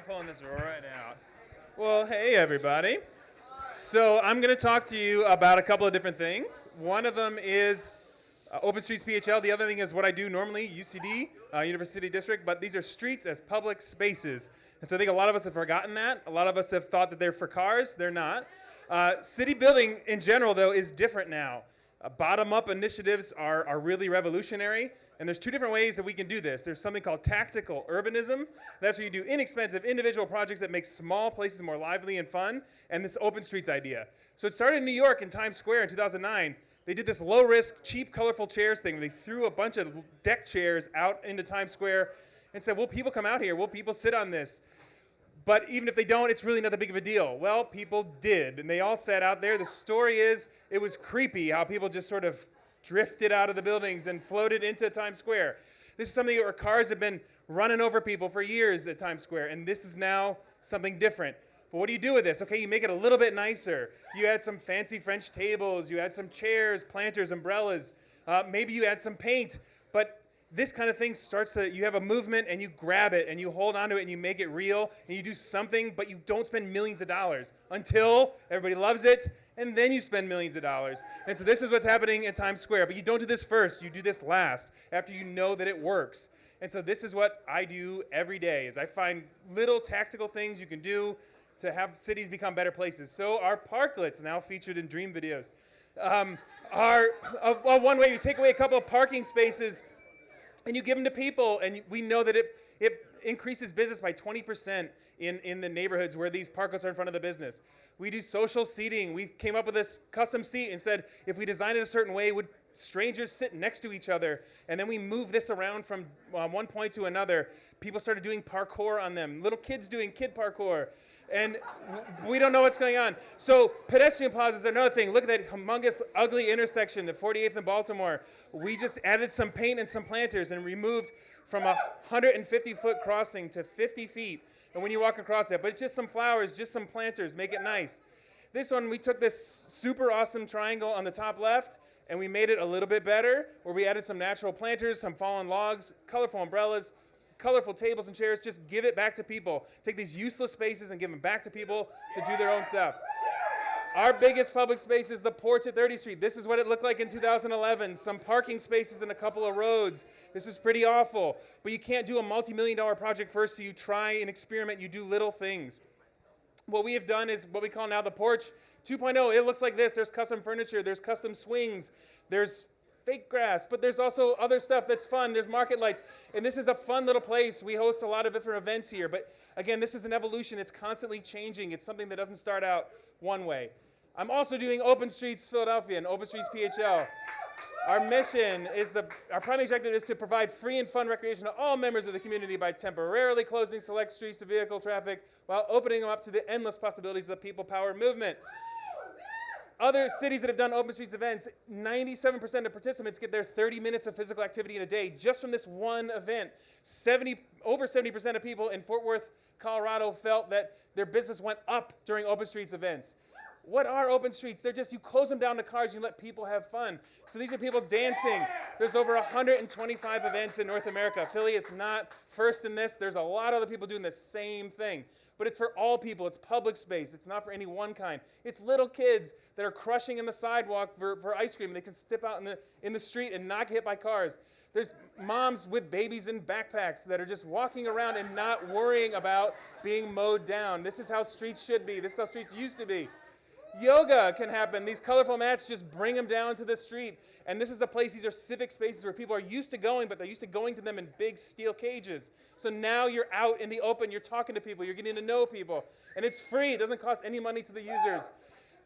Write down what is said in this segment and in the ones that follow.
pulling this right out. Well, hey, everybody. So I'm going to talk to you about a couple of different things. One of them is Open Streets PHL. The other thing is what I do normally, UCD, University District. But these are streets as public spaces. And so I think a lot of us have forgotten that. A lot of us have thought that they're for cars. They're not. City building in general, though, is different now. Bottom-up initiatives are really revolutionary, and there's two different ways that we can do this. There's something called tactical urbanism. That's where you do inexpensive individual projects that make small places more lively and fun, and this open streets idea. So it started in New York in Times Square in 2009. They did this low-risk, cheap, colorful chairs thing. They threw a bunch of deck chairs out into Times Square and said, will people come out here? Will people sit on this? But even if they don't, it's really not that big of a deal. Well, people did, and they all sat out there. The story is it was creepy how people just sort of drifted out of the buildings and floated into Times Square. This is something where cars have been running over people for years at Times Square, and this is now something different. But what do you do with this? Okay, you make it a little bit nicer. You add some fancy French tables. You add some chairs, planters, umbrellas. Maybe you add some paint. But this kind of thing starts to, you have a movement and you grab it and you hold onto it and you make it real and you do something, but you don't spend millions of dollars until everybody loves it, and then you spend millions of dollars. And so this is what's happening at Times Square. But you don't do this first, you do this last, after you know that it works. And so this is what I do every day, is I find little tactical things you can do to have cities become better places. So our parklets, now featured in dream videos, are one way you take away a couple of parking spaces and you give them to people, and we know that it increases business by 20% in the neighborhoods where these parklets are in front of the business. We do social seating. We came up with this custom seat and said, if we designed it a certain way, would strangers sit next to each other? And then we moved this around from one point to another. People started doing parkour on them. Little kids doing kid parkour. And we don't know what's going on. So pedestrian plazas are another thing. Look at that humongous, ugly intersection at 48th and Baltimore. We just added some paint and some planters and removed from a 150-foot crossing to 50 feet. And when you walk across that, but it's just some flowers, just some planters, make it nice. This one, we took this super awesome triangle on the top left, and we made it a little bit better, where we added some natural planters, some fallen logs, colorful umbrellas, colorful tables and chairs. Just give it back to people. Take these useless spaces and give them back to people to do their own stuff. Our biggest public space is the porch at 30th Street. This is what it looked like in 2011. Some parking spaces and a couple of roads. This is pretty awful. But you can't do a multi-million-dollar project first, so you try and experiment. You do little things. What we have done is what we call now the porch 2.0. It looks like this. There's custom furniture. There's custom swings. There's fake grass, but there's also other stuff that's fun. There's market lights, and this is a fun little place. We host a lot of different events here, but again, this is an evolution. It's constantly changing. It's something that doesn't start out one way. I'm also doing Open Streets Philadelphia and Open Streets PHL. Our mission is our primary objective is to provide free and fun recreation to all members of the community by temporarily closing select streets to vehicle traffic while opening them up to the endless possibilities of the people-powered movement. Other cities that have done open streets events, 97% of participants get their 30 minutes of physical activity in a day just from this one event. Over 70% of people in Fort Worth, Colorado felt that their business went up during open streets events. What are open streets? They're just, you close them down to cars, you let people have fun. So these are people dancing. There's over 125 events in North America. Philly is not first in this. There's a lot of other people doing the same thing. But it's for all people. It's public space. It's not for any one kind. It's little kids that are crushing in the sidewalk for ice cream. They can step out in the street and not get hit by cars. There's moms with babies in backpacks that are just walking around and not worrying about being mowed down. This is how streets should be. This is how streets used to be. Yoga can happen. These colorful mats just bring them down to the street. And this is a place, these are civic spaces where people are used to going, but they're used to going to them in big steel cages. So now you're out in the open, you're talking to people, you're getting to know people. And it's free, it doesn't cost any money to the users.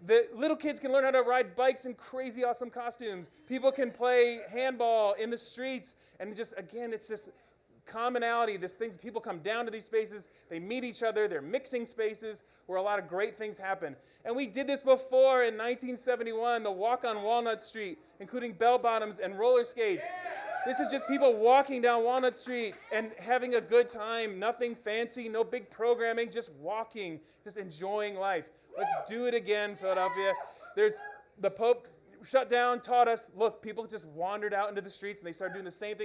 The little kids can learn how to ride bikes in crazy awesome costumes. People can play handball in the streets. And just, again, it's this commonality, this things, people come down to these spaces, they meet each other, they're mixing spaces where a lot of great things happen. And we did this before in 1971, the walk on Walnut Street, including bell bottoms and roller skates. This is just people walking down Walnut Street and having a good time, nothing fancy, no big programming, just walking, just enjoying life. Let's do it again, Philadelphia. There's the Pope shut down taught us, look, people just wandered out into the streets and they started doing the same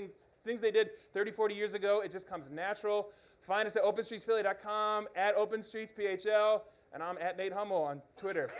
things they did 30, 40 years ago. It just comes natural. Find us at openstreetsphilly.com, at openstreetsphl, and I'm at Nate Hommel on Twitter.